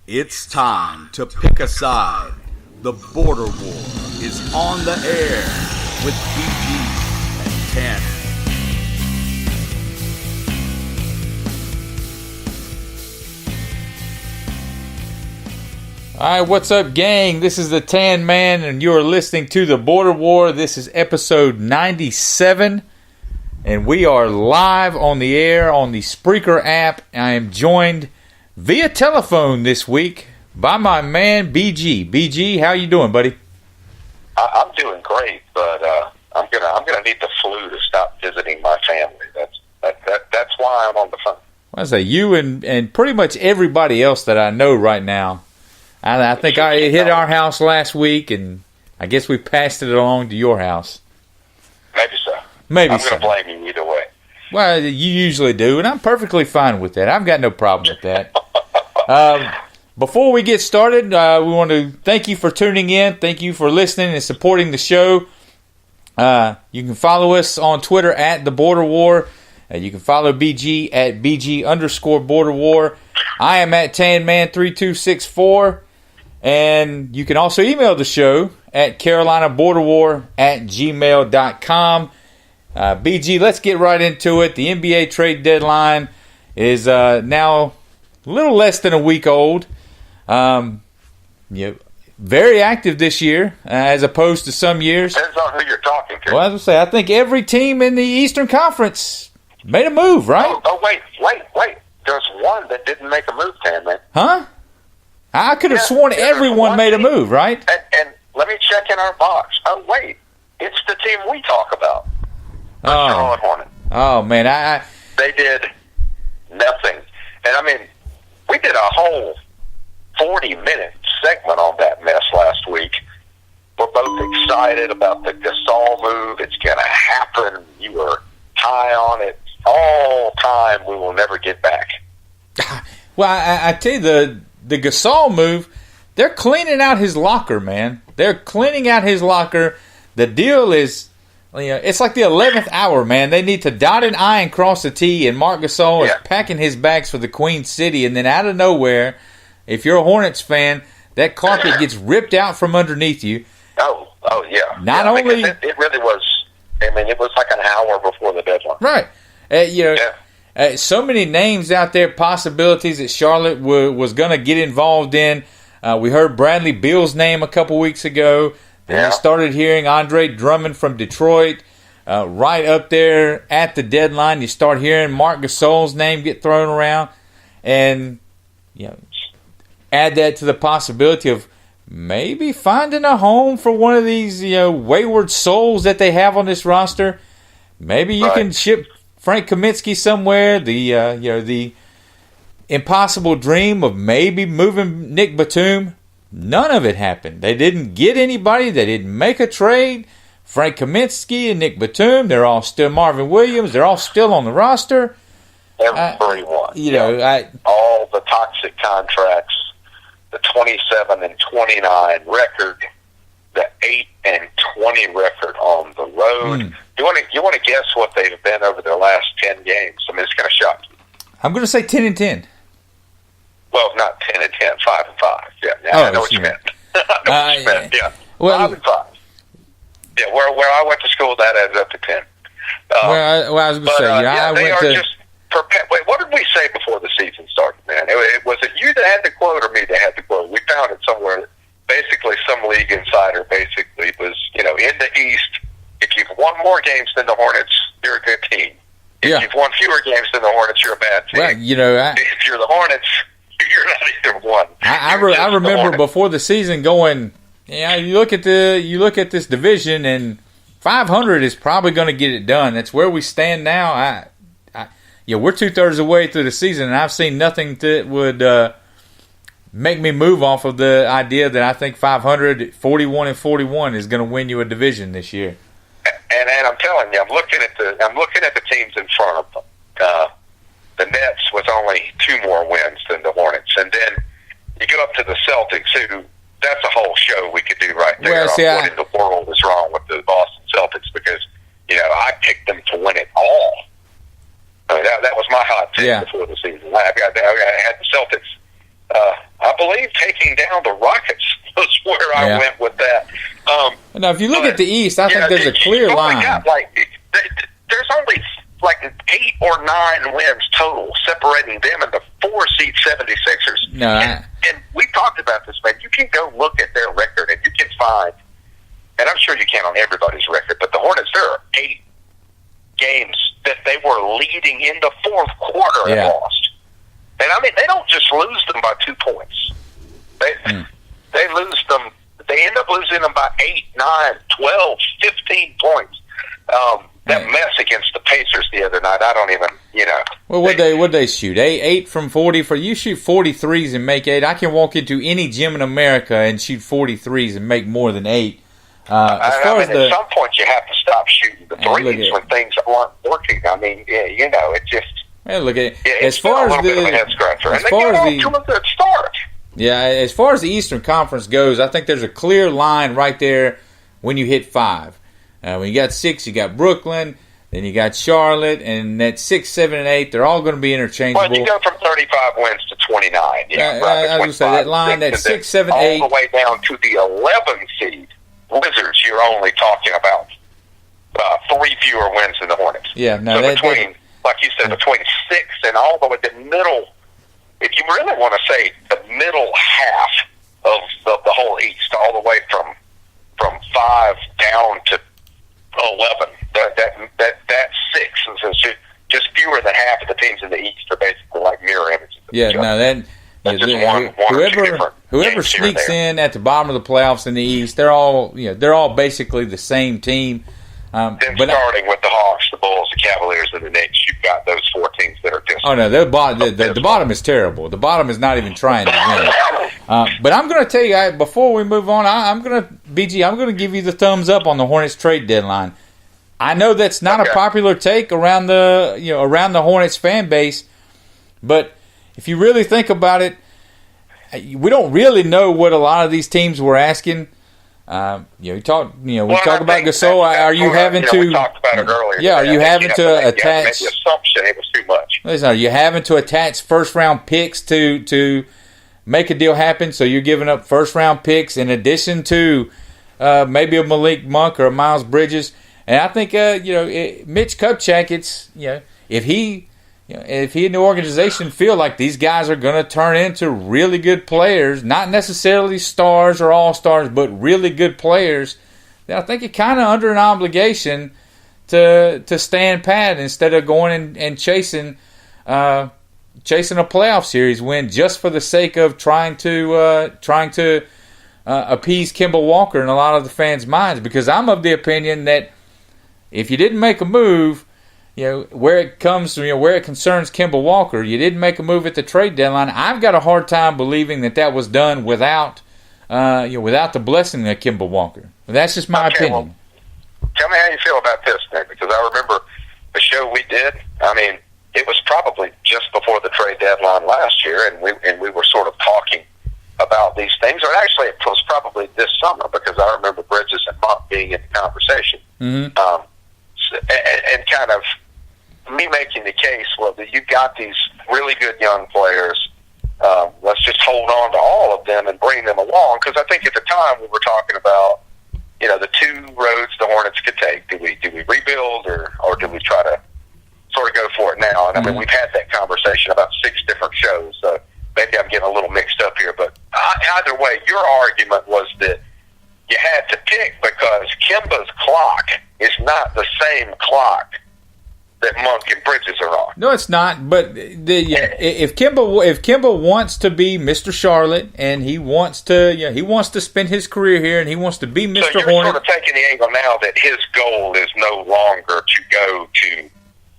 It's time to pick a side. The border war is on the air with BG and TanMan. All right, what's up, gang? This is the TanMan, and you are listening to The Border War. This is episode 97, and we are live on the air on the Spreaker app. I am joined via telephone this week by my man, BG. BG, how you doing, buddy? I'm doing great, but I'm gonna need the flu to stop visiting my family. That's why I'm on the phone. Well, I say you and pretty much everybody else that I know right now. I think it hit our house last week, and I guess we passed it along to your house. Maybe so. Maybe I'm so. going to blame you either way. Well, you usually do, and I'm perfectly fine with that. I've got no problem with that. Before we get started, we want to thank you for tuning in. Thank you for listening and supporting the show. You can follow us on Twitter at The Border War. You can follow BG at BG_Border War. I am at TanMan3264. And you can also email the show at carolinaborderwar@gmail.com. BG, let's get right into it. The NBA trade deadline is now a little less than a week old. Very active this year, as opposed to some years. Depends on who you're talking to. Well, as I say, I think every team in the Eastern Conference made a move, right? Oh, wait. There's one that didn't make a move, TanMan. Huh? I could have sworn everyone made a move, right? And let me check in our box. Oh, wait. It's the team we talk about. The Charlotte Hornets. Oh, man. They did nothing. And, I mean, we did a whole 40-minute segment on that mess last week. We're both excited about the Gasol move. It's going to happen. You were high on it. All time we will never get back. Well, I tell you, the Gasol move, they're cleaning out his locker, man. They're cleaning out his locker. The deal is, it's like the 11th hour, man. They need to dot an I and cross a T, and Marc Gasol is packing his bags for the Queen City, and then out of nowhere, if you're a Hornets fan, that carpet gets ripped out from underneath you. Oh, yeah. Not only... It really was, it was like an hour before the deadline. Right. So many names out there, possibilities that Charlotte was going to get involved in. We heard Bradley Beal's name a couple weeks ago. Then we started hearing Andre Drummond from Detroit. Right up there at the deadline, you start hearing Marc Gasol's name get thrown around. And add that to the possibility of maybe finding a home for one of these wayward souls that they have on this roster. Maybe you can ship Frank Kaminsky somewhere. The impossible dream of maybe moving Nick Batum. None of it happened. They didn't get anybody. They didn't make a trade. Frank Kaminsky and Nick Batum, they're all still Marvin Williams. They're all still on the roster. Everyone. All the toxic contracts, the 27-29 record, the 8-20 record on the road. You want to guess what they've been over their last 10 games? I mean, it's going to shock you. I'm going to say 10-10. Well, not 10-10, 5-5. Yeah, I know what you meant. I know what you meant. Yeah, well, 5-5. Yeah, where I went to school, that adds up to 10. I was going to say, I they went are to. Just wait, what did we say before the season started, man? Was it you that had the quote or me that had the quote? We found it somewhere. Basically, some league insider basically was, in the East, if you've won more games than the Hornets, you're a good team. If you've won fewer games than the Hornets, you're a bad team. Well, if you're the Hornets, you're not either one. I remember before the season going, you look at this division, and 500 is probably going to get it done. That's where we stand now. We're 2/3 of the way through the season, and I've seen nothing that would make me move off of the idea that I think 500, 41-41 is going to win you a division this year. And I'm telling you, I'm looking at the teams in front of them. The Nets with only 2 more wins than the Hornets, and then you go up to the Celtics, who that's a whole show we could do right there. What in the world is wrong with the Boston Celtics? Because I picked them to win it all. I mean, that was my hot take before the season. I had the Celtics. I believe down the Rockets was where I went with that. Now, if you look at the East, I think there's a clear line. There's only like 8 or 9 wins total separating them and the 4-seed 76ers. No, and we talked about this, man. You can go look at their record, and you can find, and I'm sure you can on everybody's record, but the Hornets, there are 8 games that they were leading in the fourth quarter and lost. And, I mean, they don't just lose them by 2 points. They lose them. They end up losing them by 8, 9, 12, 15 points. That mess against the Pacers the other night, I don't even, Well, what'd they shoot? 8 from 40. You shoot 43s and make 8. I can walk into any gym in America and shoot 43s and make more than 8. At some point you have to stop shooting the threes when things aren't working. I mean, it just. Man, look at it. As far as the head scratcher, and they got off to a good start. Yeah, as far as the Eastern Conference goes, I think there's a clear line right there when you hit 5. When you got 6, you got Brooklyn, then you got Charlotte, and at 6, 7, and 8, they're all going to be interchangeable. Well, you go from 35 wins to 29. I was going to say that line, that 6, 7, 8. All the way down to the 11 seed Wizards, you're only talking about 3 fewer wins than the Hornets. Yeah, no, so like you said, between 6 and all the way to the middle, if you really want to say the middle half of the whole East, all the way from 5 down to 11, that 6 is just fewer than half of the teams in the East are basically like mirror images. Whoever sneaks in at the bottom of the playoffs in the East, they're all basically the same team. Starting with the Hawks, the Bulls, the Cavaliers, and the Knicks, you've got those 4 teams that are just. Oh no, the bottom is terrible. The bottom is not even trying to win. But I'm going to tell you, before we move on, I'm going to give you the thumbs up on the Hornets trade deadline. I know that's not a popular take around the Hornets fan base, but if you really think about it, we don't really know what a lot of these teams were asking. We talk about Gasol. Are you having to? We talked about it earlier. Yeah, are you having to attach? The assumption it was too much. Listen, are you having to attach first-round picks to make a deal happen? So you're giving up first-round picks in addition to maybe a Malik Monk or a Miles Bridges. And I think Mitch Kupchak, if he and the organization feel like these guys are going to turn into really good players, not necessarily stars or all-stars, but really good players, then I think you're kind of under an obligation to stand pat instead of going and chasing a playoff series win just for the sake of trying to appease Kemba Walker in a lot of the fans' minds. Because I'm of the opinion that if you didn't make a move, where it concerns Kemba Walker, you didn't make a move at the trade deadline. I've got a hard time believing that was done without the blessing of Kemba Walker. That's just my opinion. Well, tell me how you feel about this, Nick, because I remember the show we did. I mean, it was probably just before the trade deadline last year, and we were sort of talking about these things. Or actually, it was probably this summer because I remember Bridges and Monk being in the conversation. Mm-hmm. And kind of me making the case, well, that you've got these really good young players. Let's just hold on to all of them and bring them along. Because I think at the time we were talking about, the 2 roads the Hornets could take. Do we rebuild or do we try to sort of go for it now? And I mean, we've had that conversation about 6 different shows. So maybe I'm getting a little mixed up here. But either way, your argument was that you had to pick because Kemba's clock is not the same clock that Monk and Bridges are on. No, it's not. But if Kemba wants to be Mr. Charlotte and he wants to spend his career here and he wants to be Mr. Hornet. So you're sort of taking the angle now that his goal is no longer to go to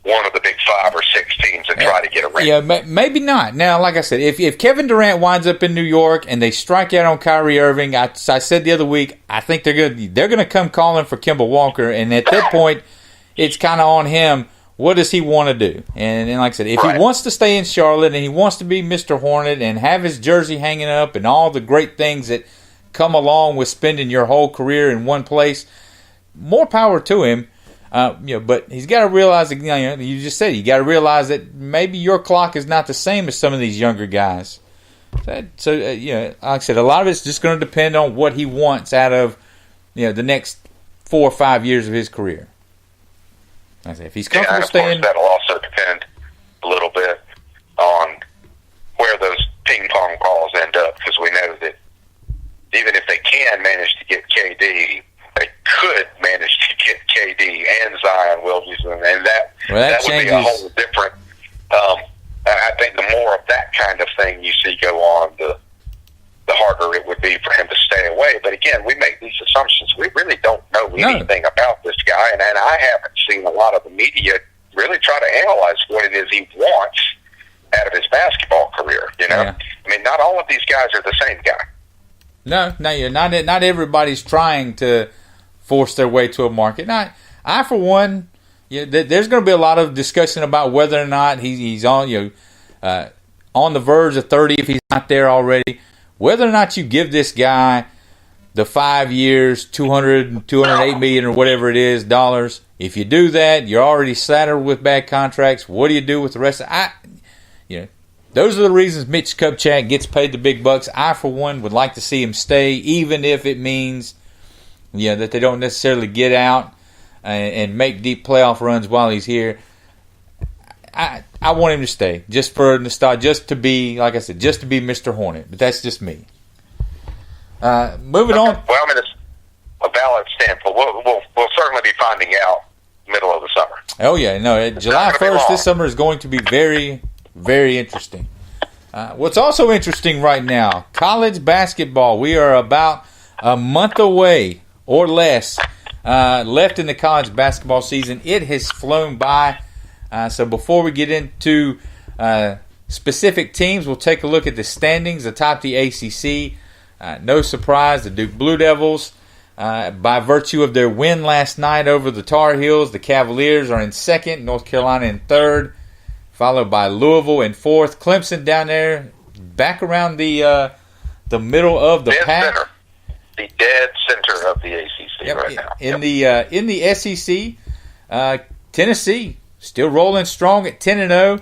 one of the big 5 or 6 teams and try to get a ring. Yeah, maybe not. Now, like I said, if Kevin Durant winds up in New York and they strike out on Kyrie Irving, I said the other week, I think they're going to come calling for Kemba Walker, and at that point, it's kind of on him. What does he want to do? And like I said, if he wants to stay in Charlotte and he wants to be Mr. Hornet and have his jersey hanging up and all the great things that come along with spending your whole career in one place, more power to him. But he's got to realize that, you just said, you got to realize that maybe your clock is not the same as some of these younger guys. So like I said, a lot of it's just going to depend on what he wants out of the next 4 or 5 years of his career. Like I said, if he's comfortable staying, that'll also depend a little bit on where those ping pong balls end up, because we know that even if they can manage to get KD, they could manage to get KD and Zion Williamson, and that would be a whole different. I think the more of that kind of thing you see go on, the harder it would be for him to stay away. But again, we make these assumptions. We really don't know anything about this guy, and I haven't seen a lot of the media really try to analyze what it is he wants out of his basketball career. I mean, not all of these guys are the same guy. No, not everybody's trying to force their way to a market. I for one, there's going to be a lot of discussion about whether or not he's on on the verge of 30 if he's not there already. Whether or not you give this guy the 5 years, $208 million or whatever it is dollars. If you do that, you're already saddled with bad contracts. What do you do with the rest? Those are the reasons Mitch Kupchak gets paid the big bucks. I, for one, would like to see him stay, even if it means that they don't necessarily get out and make deep playoff runs while he's here. I want him to stay, just for nostalgia, just to be, like I said, just to be Mr. Hornet. But that's just me. Moving on. Well, I mean, it's a valid standpoint. We'll certainly be finding out middle of the summer. Oh, yeah. No, July 1st this summer is going to be very, very interesting. What's also interesting right now, college basketball. We are about a month away or less left in the college basketball season. It has flown by. So before we get into specific teams, we'll take a look at the standings atop the ACC. No surprise, the Duke Blue Devils, by virtue of their win last night over the Tar Heels, the Cavaliers are in second, North Carolina in third, followed by Louisville in fourth. Clemson down there, back around the middle of the pack. Center. The dead center of the ACC right now. In the SEC, Tennessee still rolling strong at 10-0.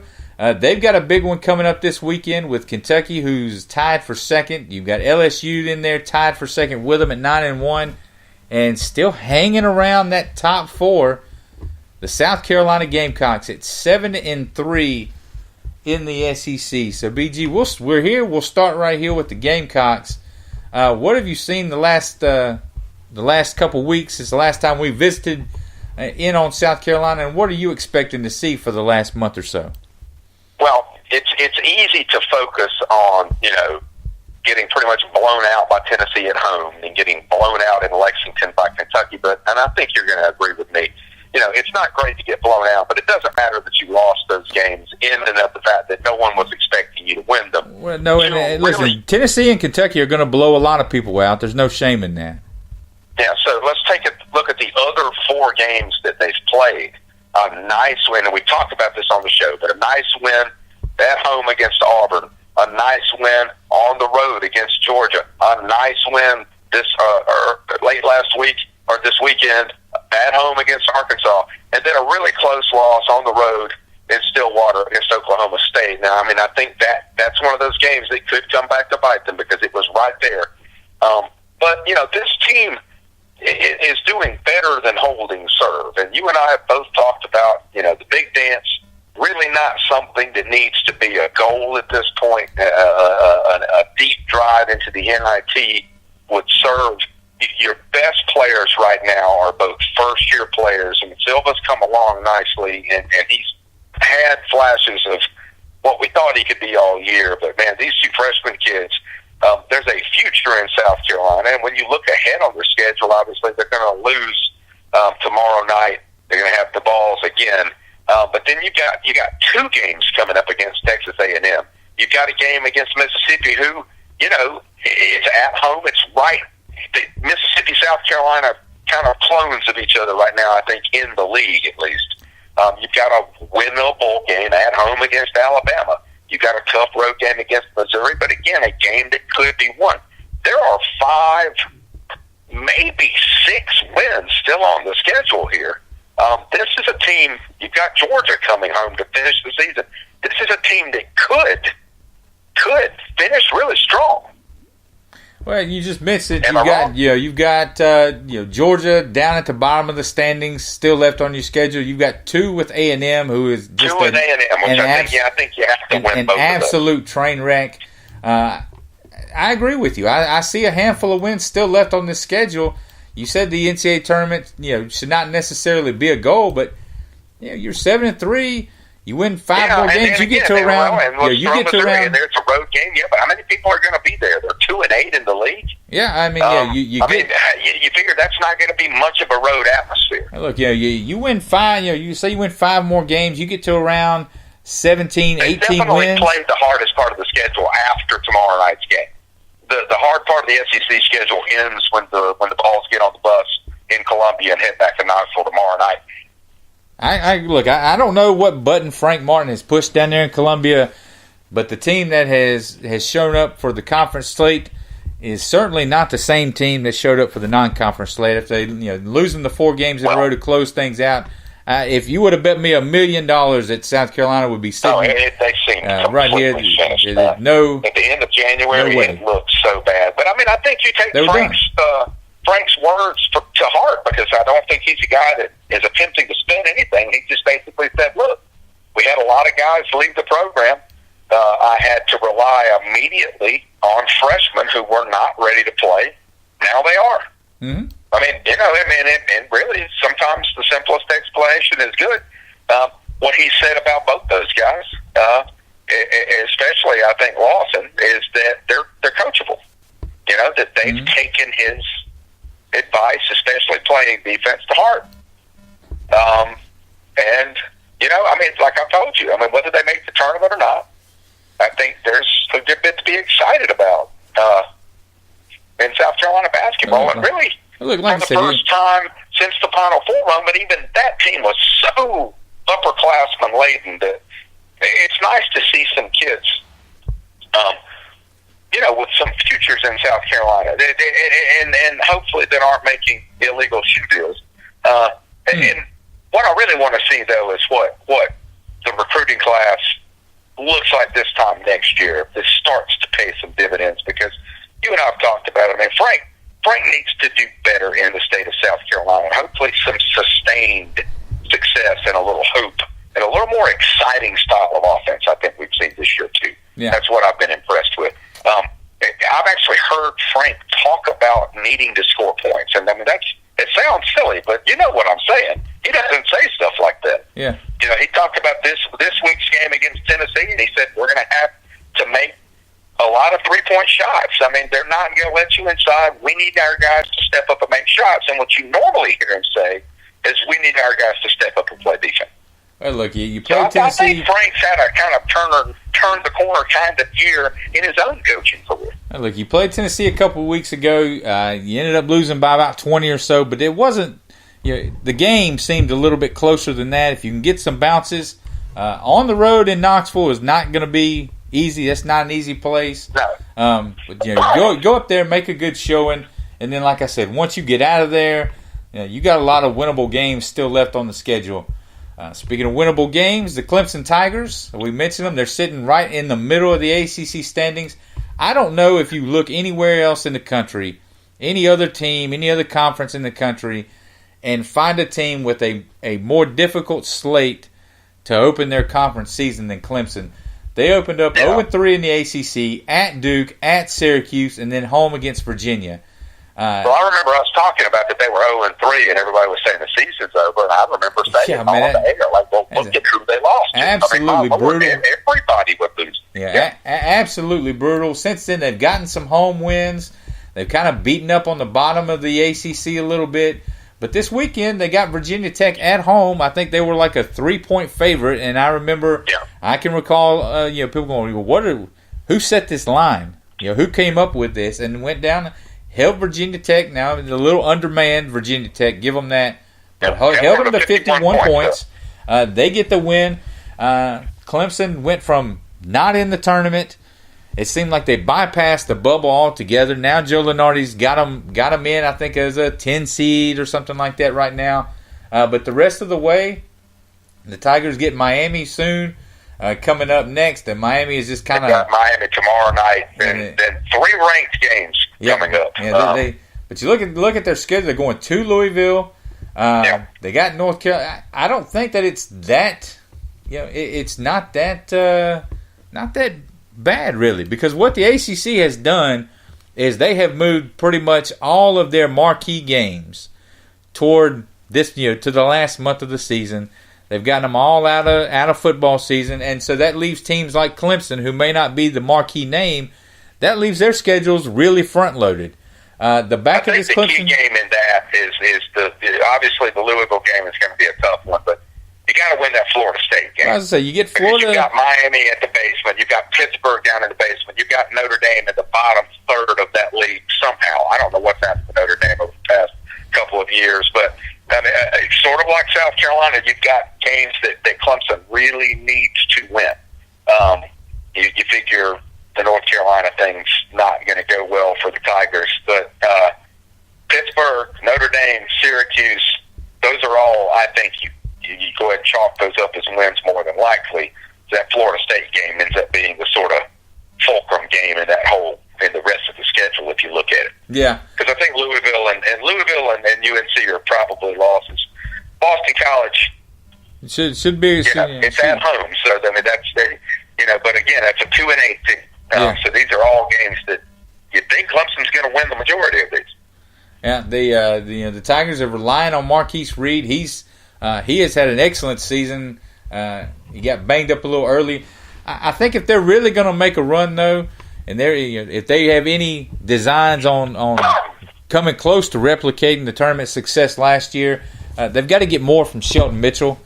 They've got a big one coming up this weekend with Kentucky, who's tied for second. You've got LSU in there, tied for second with them at 9-1, and still hanging around that top four. The South Carolina Gamecocks at 7-3 in the SEC. So BG, we're here. We'll start right here with the Gamecocks. What have you seen the last couple weeks since the last time we visited in on South Carolina, and what are you expecting to see for the last month or so? Well, it's easy to focus on, getting pretty much blown out by Tennessee at home and getting blown out in Lexington by Kentucky, and I think you're going to agree with me. It's not great to get blown out, but it doesn't matter that you lost those games in and of the fact that no one was expecting you to win them. Well, no, listen, Tennessee and Kentucky are going to blow a lot of people out. There's no shame in that. Yeah, so let's take a look at the other 4 games that they've played. A nice win, and we talked about this on the show, but a nice win at home against Auburn, a nice win on the road against Georgia, a nice win late last week or this weekend at home against Arkansas, and then a really close loss on the road in Stillwater against Oklahoma State. Now, I mean, I think that's one of those games that could come back to bite them because it was right there. But this team is doing better than holding serve. And you and I have both talked about, the big dance, really not something that needs to be a goal at this point. A deep drive into the NIT would serve. Your best players right now are both first-year players. I mean, Silva's come along nicely, and he's had flashes of what we thought he could be all year. But, man, these 2 freshman kids, there's a future in South Carolina, and when you look ahead on their schedule, obviously they're going to lose tomorrow night. They're going to have the balls again, but then you got 2 games coming up against Texas A&M. You've got a game against Mississippi, who it's at home. It's right. Mississippi, South Carolina, kind of clones of each other right now. I think in the league at least. You've got a winnable game at home against Alabama. You got a tough road game against Missouri, but again, a game that could be won. There are 5, maybe 6 wins still on the schedule here. This is a team, you've got Georgia coming home to finish the season. This is a team that could finish really Well, you just mentioned you've got Georgia down at the bottom of the standings, still left on your schedule. You've got 2 with A&M, who is just A&M, which I think you have to win both an absolute train wreck. I agree with you. I see a handful of wins still left on this schedule. You said the NCAA tournament, should not necessarily be a goal, but you're 7-3. You win 5 more games, you get to around. You get to around. And there's a road game. Yeah, but how many people are going to be there? They're 2-8 in the league. Yeah, I mean, you figure that's not going to be much of a road atmosphere. Look, you win 5. You say you win 5 more games, you get to around 17, 18 definitely wins. Played the hardest part of the schedule after tomorrow night's game. The hard part of the SEC schedule ends when the Balls get on the bus in Columbia and head back to Knoxville tomorrow night. I don't know what button Frank Martin has pushed down there in Columbia, but the team that has shown up for the conference slate is certainly not the same team that showed up for the non-conference slate. If they losing the 4 games in a row to close things out, if you would have bet me $1 million that South Carolina would be sitting they seem right here, finished. At the end of January, it looked so bad. But I think you take Frank's words to heart, because I don't think he's a guy that is attempting to spin anything. He just basically said, look, we had a lot of guys leave the program. I had to rely immediately on freshmen who were not ready to play. Now they are. Mm-hmm. And really, sometimes the simplest explanation is good. What he said about both those guys, especially I think Lawson, is that they're coachable. That they've taken his advice, especially playing defense, to heart. Like I told you, whether they make the tournament or not, I think there's a good bit to be excited about in South Carolina basketball. And really, for the first time since the Final Four run, but even that team was so upperclassman laden that it's nice to see some kids, with some futures in South Carolina, and hopefully that aren't making illegal shoe deals. And what I really want to see, though, is what the recruiting class looks like this time next year, if this starts to pay some dividends, because you and I have talked about it. Frank needs to do better in the state of South Carolina. Hopefully some sustained success and a little hope and a little more exciting style of offense I think we've seen this year, too. Yeah. That's what I've been impressed with. I've actually heard Frank talk about needing to score points. And it sounds silly, but you know what I'm saying. He doesn't say stuff like that. Yeah. He talked about this week's game against Tennessee, and he said we're going to have to make a lot of three-point shots. They're not going to let you inside. We need our guys to step up and make shots. And what you normally hear him say is we need our guys to step up and play defense. Well, look, you played Tennessee. I think Frank's had a kind of turn the corner kind of year in his own coaching career. Well, look, you played Tennessee a couple of weeks ago. You ended up losing by about 20 or so, but it wasn't. The game seemed a little bit closer than that. If you can get some bounces on the road in Knoxville, is not going to be easy. That's not an easy place. No. But go up there, make a good showing, and then, like I said, once you get out of there, you got a lot of winnable games still left on the schedule. Speaking of winnable games, the Clemson Tigers, we mentioned them. They're sitting right in the middle of the ACC standings. I don't know if you look anywhere else in the country, any other team, any other conference in the country, and find a team with a more difficult slate to open their conference season than Clemson. They opened up 0-3 in the ACC, at Duke, at Syracuse, and then home against Virginia. Well, I remember us talking about that they were 0-3, and everybody was saying the season's over, and I remember saying on the air, look at who they lost. Absolutely brutal. Everybody would lose. Absolutely brutal. Since then, they've gotten some home wins. They've kind of beaten up on the bottom of the ACC a little bit. But this weekend, they got Virginia Tech at home. I think they were like a 3-point favorite, and I remember, I can recall, people going, who set this line? Who came up with this? And went down, held Virginia Tech. Now, a little undermanned Virginia Tech, give them that. But held them to 51 points. They get the win. Clemson went from not in the tournament. It seemed like they bypassed the bubble altogether. Now Joe Lunardi's got them in, I think, as a 10 seed or something like that right now. But the rest of the way, the Tigers get Miami soon. coming up next, and Miami is just kind of got Miami tomorrow night, and then 3 ranked games coming up. Yeah, but you look at their schedule. They're going to Louisville. They got North Carolina. I don't think that it's that. It's not that bad really, because what the ACC has done is they have moved pretty much all of their marquee games toward this, to the last month of the season. They've gotten them all out of football season, and so that leaves teams like Clemson, who may not be the marquee name, that leaves their schedules really front loaded. The back of this Clemson, key game in that is obviously the Louisville game is going to be a tough one, but you got to win that Florida State game. I was going to say, you get Florida. You got Miami at the basement. You got Pittsburgh down in the basement. You got Notre Dame at the bottom third of that league somehow. I don't know what's happened to Notre Dame over the past couple of years, but I mean, sort of like South Carolina, you've got games that Clemson really needs to win. You figure the North Carolina thing's not going to go well for the Tigers, but Pittsburgh, Notre Dame, Syracuse, those are all, I think, you go ahead and chalk those up as wins more than likely. That Florida State game ends up being the sort of fulcrum game in the rest of the schedule if you look at it. Yeah. Because I think Louisville and UNC are probably losses. Boston College should be. It's at home, so I mean but again, that's a 2-8 team. So these are all games that you think Clemson's going to win the majority of these. Yeah, the Tigers are relying on Marquise Reed. He has had an excellent season. He got banged up a little early. I think if they're really going to make a run, though, and if they have any designs on coming close to replicating the tournament success last year, they've got to get more from Shelton Mitchell.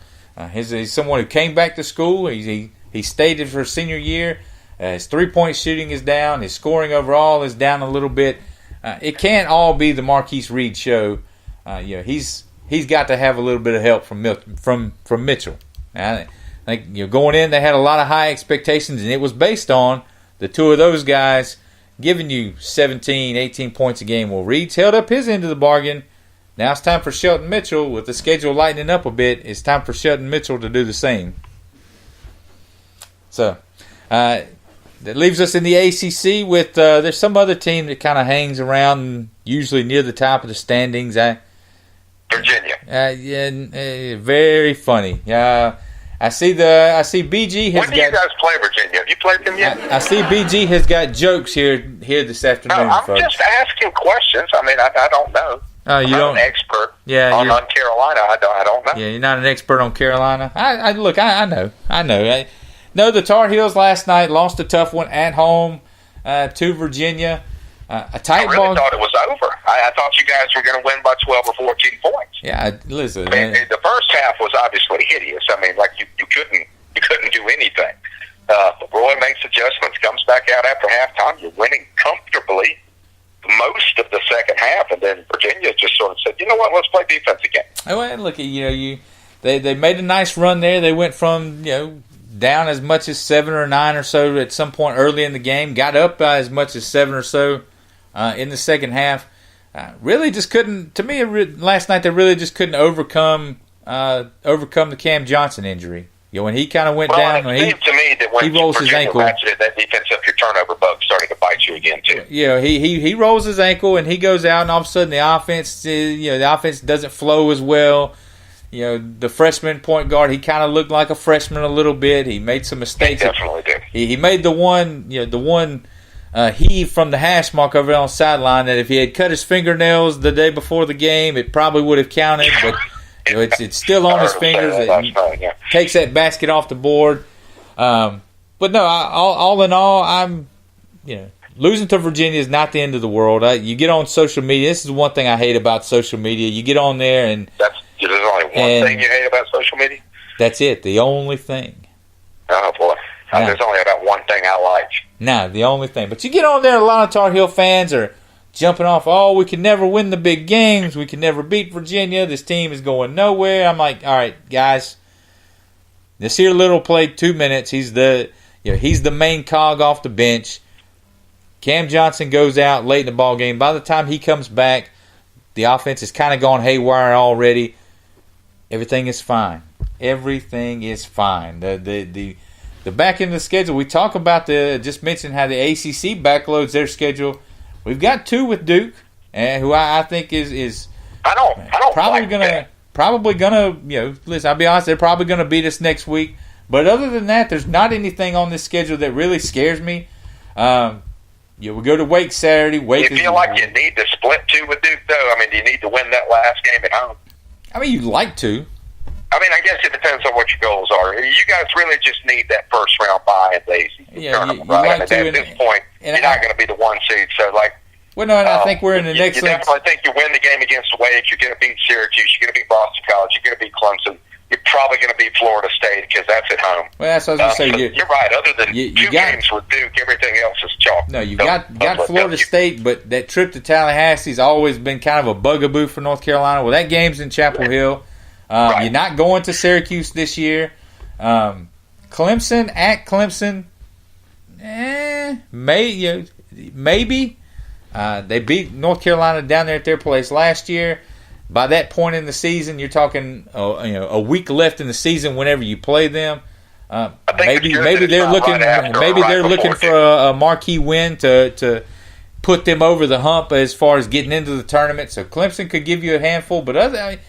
He's someone who came back to school. He stayed for his senior year. His three-point shooting is down. His scoring overall is down a little bit. It can't all be the Marquise Reed show. He's got to have a little bit of help from Mitchell. I think going in, they had a lot of high expectations, and it was based on the two of those guys giving you 17, 18 points a game. Well, Reed's held up his end of the bargain. Now it's time for Shelton Mitchell. With the schedule lightening up a bit, it's time for Shelton Mitchell to do the same. So that leaves us in the ACC with there's some other team that kind of hangs around, usually near the top of the standings. Virginia. Very funny. I see BG has When do you guys play Virginia? Have you played them yet? I see BG has got jokes here this afternoon. No, I'm folks. just asking questions. I mean, I don't know. I'm not an expert on Carolina. I don't know. Yeah, you're not an expert on Carolina. I know. No, the Tar Heels last night lost a tough one at home to Virginia. A tight ball. I really thought it was over. I thought you guys were going to win by 12 or 14 points. Yeah, listen. The first half was obviously hideous. I mean, like you couldn't do anything. But Roy makes adjustments, comes back out after halftime. You're winning comfortably most of the second half, and then Virginia just sort of said, "You know what? Let's play defense again." Well, look, they made a nice run there. They went from down as much as 7 or 9 or so at some point early in the game, got up by as much as 7 or so in the second half. Really just couldn't. To me, last night they really just couldn't overcome the Cam Johnson injury. When he kind of went down, it seemed to me that when he rolls his ankle, that defense up, your turnover bug started to bite you again too. Yeah, he rolls his ankle and he goes out, and all of a sudden the offense doesn't flow as well. The freshman point guard, he kind of looked like a freshman a little bit. He made some mistakes. He definitely did. He made the one heave from the hash mark over on the sideline that if he had cut his fingernails the day before the game, it probably would have counted. But it's still on his fingers. It takes that basket off the board. But no, all in all, I'm losing to Virginia is not the end of the world. You get on social media. This is one thing I hate about social media. You get on there and there's only one thing you hate about social media? That's it. The only thing. Oh, boy. There's only about one thing I like. No, the only thing. But you get on there, a lot of Tar Heel fans are jumping off, we can never win the big games. We can never beat Virginia. This team is going nowhere. I'm like, all right, guys. This here little played 2 minutes. He's the main cog off the bench. Cam Johnson goes out late in the ball game. By the time he comes back, the offense has kind of gone haywire already. Everything is fine. Everything is fine. The the back end of the schedule, we talk about just mentioned how the ACC backloads their schedule. We've got 2 with Duke, who I think is I don't probably like gonna listen. I'll be honest, they're probably gonna beat us next week. But other than that, there's not anything on this schedule that really scares me. We go to Wake Saturday. You feel like you need to split 2 with Duke, though? I mean, do you need to win that last game at home? I mean, you'd like to. I mean, I guess it depends on what your goals are. You guys really just need that first round bye at the ACC tournament, right? Like at this point, you're not going to be the 1 seed. So, well, no, and I think we're in the next. You definitely think you win the game against Wake. You're going to beat Syracuse. You're going to beat Boston College. You're going to beat Clemson. You're probably going to beat Florida State because that's at home. Well, that's what I was going to say. You're right. Other than 2 games with Duke, everything else is chalk. No, you got Florida State, but that trip to Tallahassee's always been kind of a bugaboo for North Carolina. Well, that game's in Chapel Hill. Right. You're not going to Syracuse this year. Clemson at Clemson, maybe. They beat North Carolina down there at their place last year. By that point in the season, you're talking a week left in the season. Whenever you play them, maybe they're looking for a marquee win to put them over the hump as far as getting into the tournament. So Clemson could give you a handful, but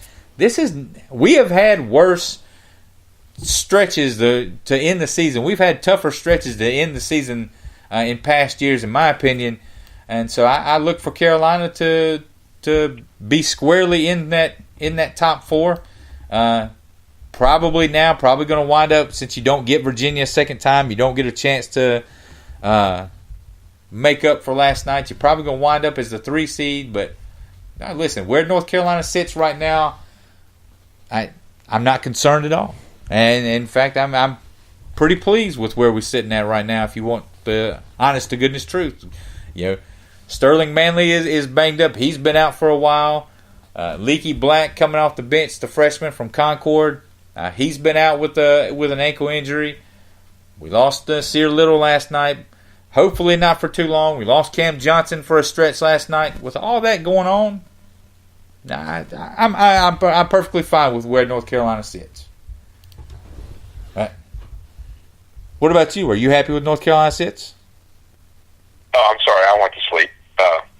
we have had worse stretches to end the season. We've had tougher stretches to end the season in past years, in my opinion. And so I look for Carolina to be squarely in that top 4. Probably going to wind up, since you don't get Virginia a second time, you don't get a chance to make up for last night. You're probably going to wind up as the 3 seed. But listen, where North Carolina sits right now, I'm not concerned at all. And in fact, I'm pretty pleased with where we're sitting at right now. If you want the honest to goodness truth, Sterling Manley is banged up. He's been out for a while. Leaky Black coming off the bench, the freshman from Concord. He's been out with an ankle injury. We lost Sear Little last night. Hopefully not for too long. We lost Cam Johnson for a stretch last night. With all that going on, I'm perfectly fine with where North Carolina sits. What about you? Are you happy with North Carolina sits? Oh, I'm sorry. I went to sleep.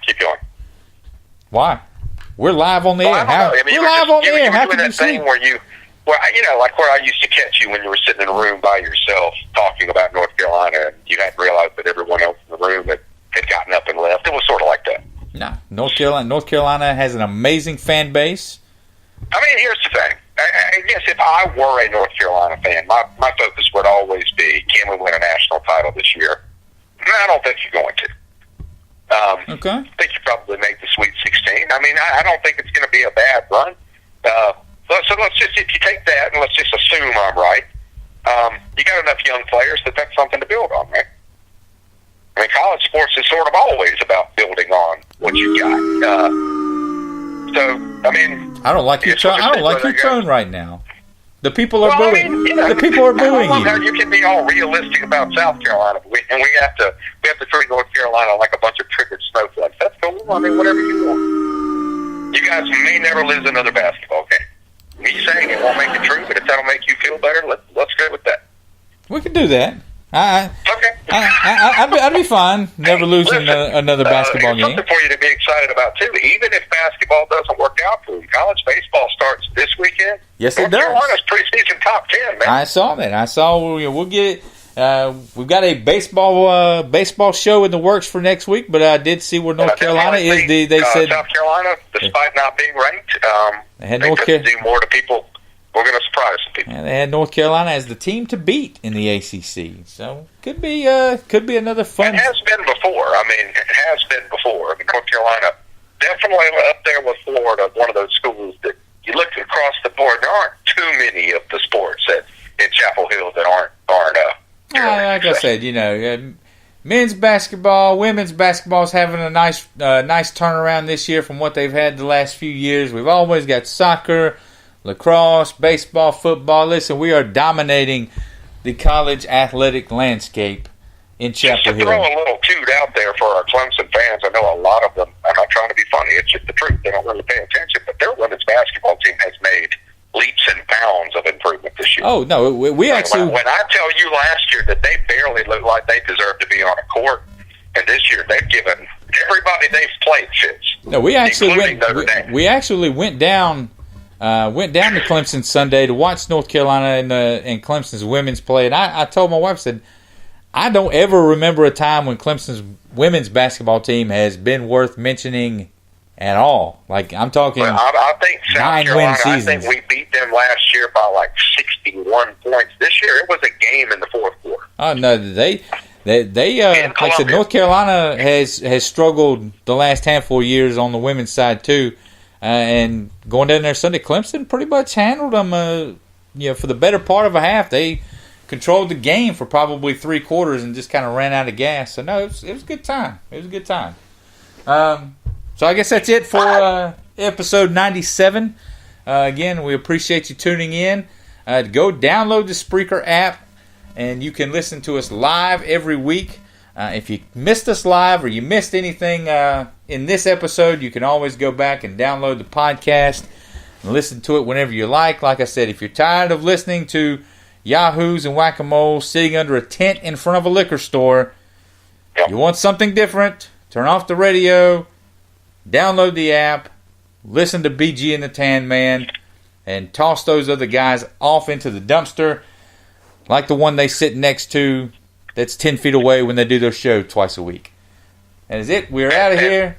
Keep going. Why? We're live on the air. We're live on the air. How can you sleep? Where I used to catch you when you were sitting in a room by yourself talking about North Carolina, and you hadn't realized that everyone else in the room had gotten up and left. It was sort of like that. No, North Carolina has an amazing fan base. I mean, here's the thing. I guess if I were a North Carolina fan, my focus would always be, can we win a national title this year? I don't think you're going to. Okay. I think you probably make the Sweet 16. I mean, I don't think it's going to be a bad run. So let's just, if you take that and let's just assume I'm right, you got enough young players that's something to build on, right? I mean, college sports is sort of always about building on what you got. I don't like your tone. I don't like your tone right now. The people are booing. The people are booing you. You can be all realistic about South Carolina, and we have to treat North Carolina like a bunch of triggered snowflakes. That's cool. I mean, whatever you want. You guys may never lose another basketball game. Me saying it won't make it true, but if that'll make you feel better, let's go with that. We can do that. Okay. I'd be fine never losing another basketball game. Something for you to be excited about too. Even if basketball doesn't work out for you, college baseball starts this weekend. Yes, it does. North Carolina's preseason top 10, man. I saw that. We'll get it. We've got a baseball show in the works for next week, but I did see where North Carolina is. They said South Carolina, despite not being ranked, they could do more to people. We're going to surprise some people. And they had North Carolina as the team to beat in the ACC, so could be another fun. It has been before. I mean, North Carolina definitely up there with Florida, one of those schools that you look across the board. There aren't too many of the sports in Chapel Hill that aren't. Like I said, men's basketball, women's basketball is having a nice turnaround this year from what they've had the last few years. We've always got soccer, lacrosse, baseball, football. Listen, we are dominating the college athletic landscape in Chapel Hill. Just to throw a little toot out there for our Clemson fans, I know a lot of them, I'm not trying to be funny, it's just the truth, they don't really pay attention, but their women's basketball team has made leaps and bounds of improvement this year. Oh, no, we actually... When I tell you last year that they barely looked like they deserved to be on a court, and this year they've given everybody they've played fits. No, we actually went down to Clemson Sunday to watch North Carolina and Clemson's women's play, and I told my wife, I said, I don't ever remember a time when Clemson's women's basketball team has been worth mentioning at all. Like, I'm talking I think South 9-win Carolina, seasons. I think we beat them last year by like 61 points. This year it was a game in the fourth quarter. Oh, no, they like I said, North Carolina has struggled the last handful of years on the women's side too. And going down there Sunday, Clemson pretty much handled them, for the better part of a half. They controlled the game for probably 3 quarters and just kind of ran out of gas. So, no, it was a good time. It was a good time. So I guess that's it for episode 97. Again, we appreciate you tuning in. Go download the Spreaker app, and you can listen to us live every week. If you missed us live or you missed anything in this episode, you can always go back and download the podcast and listen to it whenever you like. Like I said, if you're tired of listening to yahoos and whack-a-mole sitting under a tent in front of a liquor store, you want something different, turn off the radio, download the app, listen to BG and the TanMan, and toss those other guys off into the dumpster like the one they sit next to that's 10 feet away when they do their show twice a week. And that's it. We're out of here.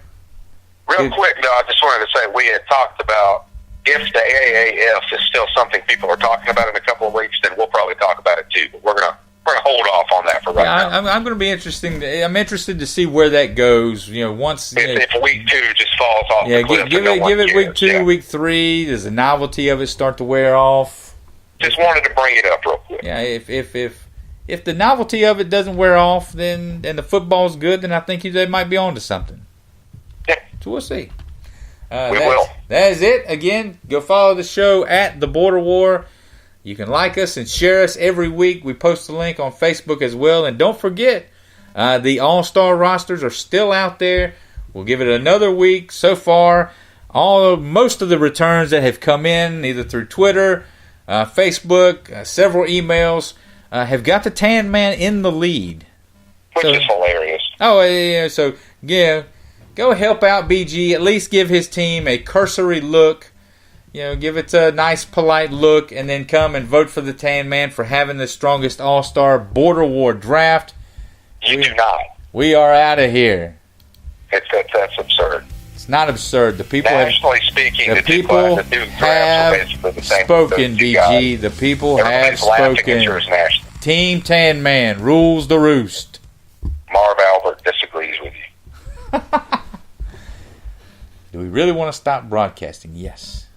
Real quick, though, I just wanted to say we had talked about if the AAF is still something people are talking about in a couple of weeks, then we'll probably talk about it too. But we're gonna hold off on that for right now. I'm going to be interested. I'm interested to see where that goes. Once if week 2 just falls off. Yeah, the cliff give it week 2, week 3. Does the novelty of it start to wear off? Just wanted to bring it up real quick. Yeah, if the novelty of it doesn't wear off, then and the football's good, then I think they might be on to something. Yeah. So we'll see. We will. That is it. Again, go follow the show at The Border War. You can like us and share us every week. We post the link on Facebook as well. And don't forget, the All-Star rosters are still out there. We'll give it another week. So far, most of the returns that have come in, either through Twitter, Facebook, several emails, have got the TanMan in the lead. Which is hilarious. Oh, yeah. So, yeah. Go help out BG. At least give his team a cursory look. Give it a nice, polite look, and then come and vote for the TanMan for having the strongest All-Star Border War draft. You do not. We are out of here. That's absurd. It's not absurd. The people Nationally speaking, the people have spoken, BG. The people have spoken. Team TanMan rules the roost. Marv Albert disagrees with you. Do we really want to stop broadcasting? Yes.